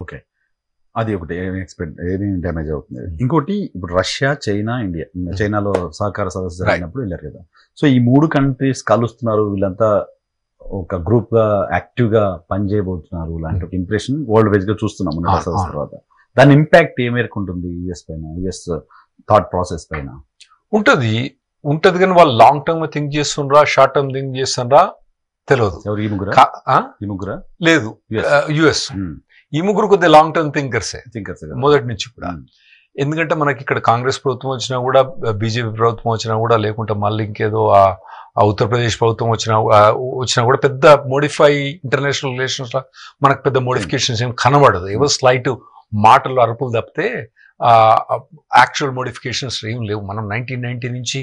Okay. అది ఒకటి ఏమి డ్యామేజ్ అవుతుంది. ఇంకోటి ఇప్పుడు రష్యా, చైనా, ఇండియా. చైనాలో సహకార సదస్సు జరిగినప్పుడు వెళ్ళారు కదా. సో ఈ 3 కంట్రీస్ కలుస్తున్నారు, వీళ్ళంతా ఒక గ్రూప్ గా యాక్టివ్ గా పనిచేయబోతున్నారు లాంటి ఒక ఇంప్రెషన్ వరల్డ్ వైజ్ గా చూస్తున్నాం సదస్సు తర్వాత. దాని ఇంపాక్ట్ ఏ మేరకు ఉంటుంది యుఎస్ పైన, యుఎస్ థాట్ ప్రాసెస్ పైన? ఉంటది కానీ వాళ్ళు లాంగ్ టర్మ్ థింక్ చేస్తుండ్రా, షార్ట్ టర్మ్ థింక్ చేస్తుండ్రా తెలియదు. ఎవరు ఈ ముగ్గురా? లేదు, యుఎస్. ఈ ముగ్గురు కొద్దిగా లాంగ్ టర్మ్ థింకర్సే మొదటి నుంచి కూడా. ఎందుకంటే మనకి ఇక్కడ కాంగ్రెస్ ప్రభుత్వం వచ్చినా కూడా, బీజేపీ ప్రభుత్వం వచ్చినా కూడా, లేకుంటే మళ్ళీ ఇంకేదో ఆ ఉత్తరప్రదేశ్ ప్రభుత్వం వచ్చినా కూడా పెద్ద మోడిఫై ఇంటర్నేషనల్ రిలేషన్స్ లో మనకు పెద్ద మోడిఫికేషన్స్ ఏం కనబడదు. ఏవో స్లైట్ మాటలు అరుపులు తప్పితే యాక్చువల్ మోడిఫికేషన్స్ ఏం లేవు. మనం 1990 నుంచి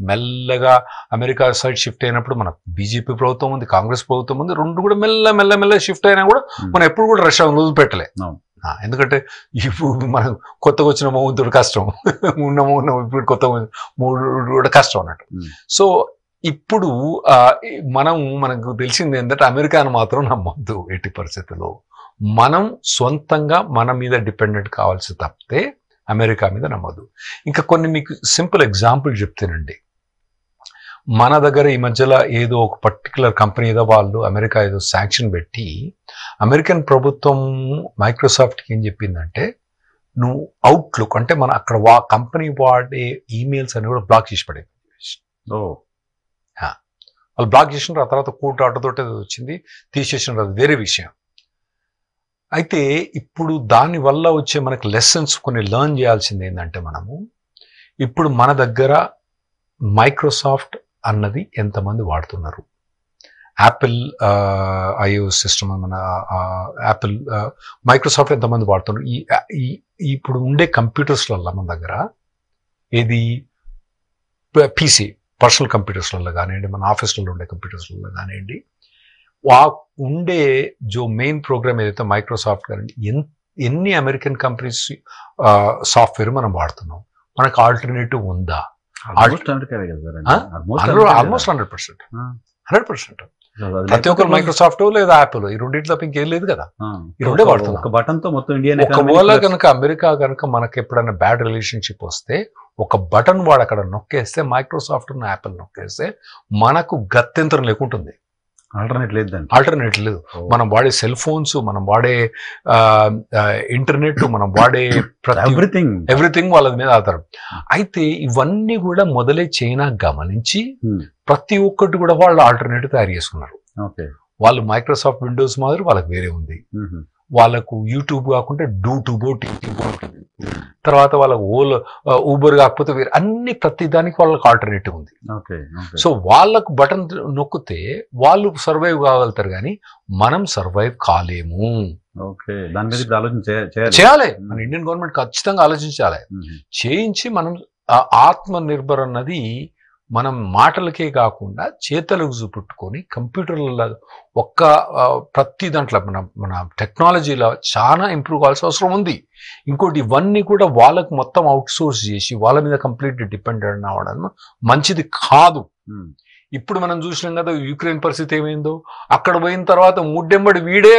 మెల్లగా అమెరికా సైడ్ షిఫ్ట్ అయినప్పుడు మన బీజేపీ ప్రభుత్వం ఉంది, కాంగ్రెస్ ప్రభుత్వం ఉంది, రెండు కూడా మెల్ల షిఫ్ట్ అయినా కూడా మనం ఎప్పుడు కూడా రష్యా వదిలిపెట్టలే. ఎందుకంటే ఇప్పుడు మనం కొత్తగా వచ్చిన మౌంతుడు కష్టం, ఇప్పుడు కొత్తగా కూడా కష్టం అన్నట్టు. సో ఇప్పుడు మనకు తెలిసింది ఏంటంటే అమెరికాను మాత్రం నమ్మొద్దు ఎట్టి పరిస్థితుల్లో. మనం సొంతంగా మన మీద డిపెండెంట్ కావాల్సి తప్పితే అమెరికా మీద నమ్మదు. ఇంకా కొన్ని మీకు సింపుల్ ఎగ్జాంపుల్ చెప్తేనండి, మన దగ్గర ఈ మధ్యలో ఏదో ఒక పర్టికులర్ కంపెనీ ఏదో వాళ్ళు అమెరికా ఏదో శాంక్షన్ పెట్టి, అమెరికన్ ప్రభుత్వం మైక్రోసాఫ్ట్కి ఏం చెప్పిందంటే, నువ్వు అవుట్లుక్ అంటే మన అక్కడ కంపెనీ వాడే ఈమెయిల్స్ అని కూడా బ్లాక్ చేసి పడేది. వాళ్ళు బ్లాక్ చేసిన తర్వాత కోర్టు ఆటోతోటి వచ్చింది, తీసేసిన అది వేరే విషయం. అయితే ఇప్పుడు దానివల్ల వచ్చే మనకు లెసన్స్ కొన్ని లెర్న్ చేయాల్సింది ఏంటంటే, మనము ఇప్పుడు మన దగ్గర మైక్రోసాఫ్ట్ అన్నది ఎంతమంది వాడుతున్నారు, యాపిల్ ఐఓఎస్ సిస్టమ్ మన యాపిల్ మైక్రోసాఫ్ట్ ఎంతమంది వాడుతున్నారు, ఇప్పుడు ఉండే కంప్యూటర్స్లలో మన దగ్గర ఏది పీసీ పర్సనల్ కంప్యూటర్స్లలో కానివ్వండి, మన ఆఫీస్లలో ఉండే కంప్యూటర్స్లలో కానివ్వండి, ఉండే మెయిన్ ప్రోగ్రామ్ ఏదైతే మైక్రోసాఫ్ట్ కానివ్వండి, ఎన్ని అమెరికన్ కంపెనీస్ సాఫ్ట్వేర్ మనం వాడుతున్నాం, మనకు ఆల్టర్నేటివ్ ఉందా? ఆల్మోస్ట్ 100%. ప్రతి ఒక్కరు మైక్రోసాఫ్ట్ లేదా యాపిల్, ఈ రెండింటి తప్ప ఇంకేం లేదు కదా, ఈ రెండే వాడుతున్నాం. ఒక బటన్ తో మొత్తం ఇండియా. ఒకవేళ కనుక అమెరికా కనుక మనకి ఎప్పుడైనా బ్యాడ్ రిలేషన్షిప్ వస్తే, ఒక బటన్ వాడు అక్కడ నొక్కేస్తే, మైక్రోసాఫ్ట్ యాపిల్ నొక్కేస్తే మనకు గత్యంతరం లేకుంటుంది. ఆల్టర్నేట్ లేదు. మనం వాడే సెల్ ఫోన్స్, మనం వాడే ఇంటర్నెట్, మనం వాడే ఎవ్రీథింగ్ వాళ్ళ మీద ఆధారం. అయితే ఇవన్నీ కూడా మొదలై చైనా గమనించి ప్రతి ఒక్కటి కూడా వాళ్ళు ఆల్టర్నేటివ్ తయారు చేసుకున్నారు. వాళ్ళు మైక్రోసాఫ్ట్ విండోస్ మాదిరి వాళ్ళకి వేరే ఉంది, వాళ్ళకు యూట్యూబ్ కాకుండా డూట్యూబో, టీట్యూబో ఉంటుంది, తర్వాత వాళ్ళకు ఊబర్ కాకపోతే వేరే అన్ని ప్రతి దానికి వాళ్ళకి ఆల్టర్నేటివ్ ఉంది. సో వాళ్ళకు బటన్ నొక్కితే వాళ్ళు సర్వైవ్ కాగలుగుతారు, కానీ మనం సర్వైవ్ కాలేము. చేయాలి, మన ఇండియన్ గవర్నమెంట్ ఖచ్చితంగా ఆలోచించాలి. చేయించి మనం ఆత్మ నిర్భర్ అన్నది మనం మాటలకే కాకుండా చేతలకు చూపెట్టుకొని కంప్యూటర్లలో ప్రతి దాంట్లో మన టెక్నాలజీలో చాలా ఇంప్రూవ్ కావాల్సిన అవసరం ఉంది. ఇంకోటి ఇవన్నీ కూడా వాళ్ళకు మొత్తం అవుట్ సోర్స్ చేసి వాళ్ళ మీద కంప్లీట్ డిపెండెంట్ అవ్వడం మంచిది కాదు. ఇప్పుడు మనం చూసినాం కదా యుక్రెయిన్ పరిస్థితి ఏమైందో, అక్కడ పోయిన తర్వాత ముడ్డెంబడి వీడే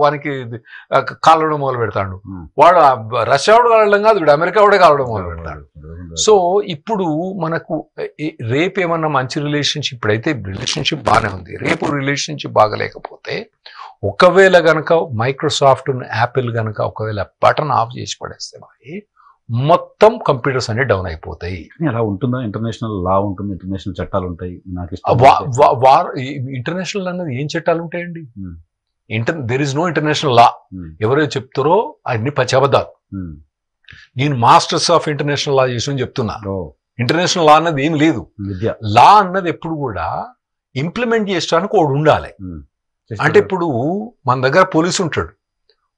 వానికి కాలడం మొదలు పెడతాడు. వాడు రష్యా వాడు కాలడం కాదు, వీడు అమెరికా వాడే కాలడం మొదలు పెడతాడు. సో ఇప్పుడు మనకు రేపు ఏమన్నా మంచి రిలేషన్షిప్, ఇప్పుడైతే రిలేషన్షిప్ బాగానే ఉంది, రేపు రిలేషన్షిప్ బాగలేకపోతే ఒకవేళ కనుక మైక్రోసాఫ్ట్ యాపిల్ కనుక ఒకవేళ బటన్ ఆఫ్ చేసి పడేస్తే మొత్తం కంప్యూటర్స్ అనేవి డౌన్ అయిపోతాయి. అలా ఉంటుందా? ఇంటర్నేషనల్ లా ఉంటుంది, ఇంటర్నేషనల్ చట్టాలు ఉంటాయి. ఇంటర్నేషనల్ అన్నది ఏం చట్టాలు ఉంటాయండి? There is no international law. ఎవరైతే చెప్తారో అన్ని పచ్చబద్దాలు. నేను మాస్టర్స్ ఆఫ్ ఇంటర్నేషనల్ లా చేసి చెప్తున్నా. ఇంటర్నేషనల్ లా అన్నది ఏం లేదు. లా అన్నది ఎప్పుడు కూడా ఇంప్లిమెంట్ చేయడానికి ఒకడు ఉండాలి. అంటే ఇప్పుడు మన దగ్గర పోలీసు ఉంటాడు,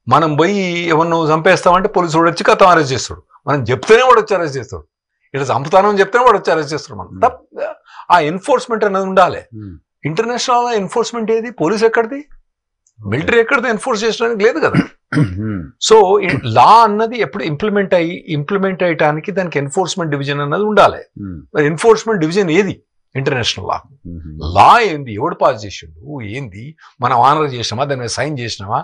మనం పోయి ఎవరినో చంపేస్తామంటే పోలీసు వాడు వచ్చి కథం అరెస్ట్ చేస్తాడు, మనం చెప్తేనే వాడు వచ్చి అరెస్ట్ చేస్తాడు, ఇట్లా చంపుతానని చెప్తేనే వాడు వచ్చి అరెస్ట్ చేస్తాడు. మనం ఆ ఎన్ఫోర్స్మెంట్ అనేది ఉండాలి. ఇంటర్నేషనల్ ఎన్ఫోర్స్మెంట్ ఏది? పోలీస్ ఎక్కడిది, మిలిటరీ ఎక్కడిది ఎన్ఫోర్స్ చేయడానికి లేదు కదా. సో లా అన్నది ఎప్పుడు ఇంప్లిమెంట్ అయ్యడానికి దానికి ఎన్ఫోర్స్మెంట్ డివిజన్ అన్నది ఉండాలి. ఎన్ఫోర్స్మెంట్ డివిజన్ ఏది? International law. లా ఏంది? ఎవడు పాస్ చేసిండు? ఏంది? మనం ఆనర్ చేసినామా? దాని మీద సైన్ చేసినామా?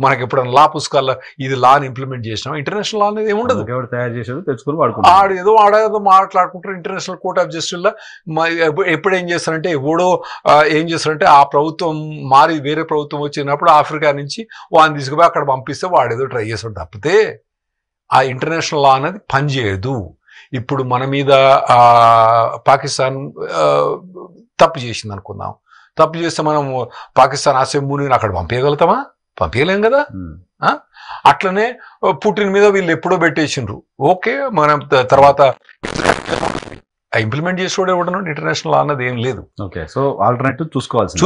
మనకి ఎప్పుడైనా లా పుస్తకాల్లో ఇది లాని ఇంప్లిమెంట్ చేసినాం. ఇంటర్నేషనల్ లా అనేది ఏముండదు. ఎవరు తయారు చేశారు తెచ్చుకొని వాడుకుంటారు. ఆడేదో మాట్లాడుకుంటారు. ఇంటర్నేషనల్ కోర్ట్ ఆఫ్ జస్టిస్ లో ఎప్పుడు ఏం చేస్తారంటే ఎవడో ఏం చేస్తారంటే ఆ ప్రభుత్వం మారి వేరే ప్రభుత్వం వచ్చినప్పుడు ఆఫ్రికా నుంచి వాడిని తీసుకుపోయి అక్కడ పంపిస్తే వాడేదో ట్రై చేస్తాడు తప్పితే ఆ ఇంటర్నేషనల్ లా అనేది పనిచేయదు. ఇప్పుడు మన మీద పాకిస్తాన్ తప్పు చేసింది అనుకుందాం. తప్పు చేస్తే మనం పాకిస్తాన్ అసెంబ్లీని అక్కడ పంపించగలుగుతామా? పంపించలేం కదా. అట్లనే పుటిన్ మీద వీళ్ళు ఎప్పుడో పెట్టేసిండ్రు. ఓకే, మనం తర్వాత ఇంప్లిమెంట్ చేసి కూడా ఇవ్వడం ఇంటర్నేషనల్ లా అన్నది ఏం లేదు. ఓకే, సో ఆల్టర్నేటివ్ చూసుకోవాల్సి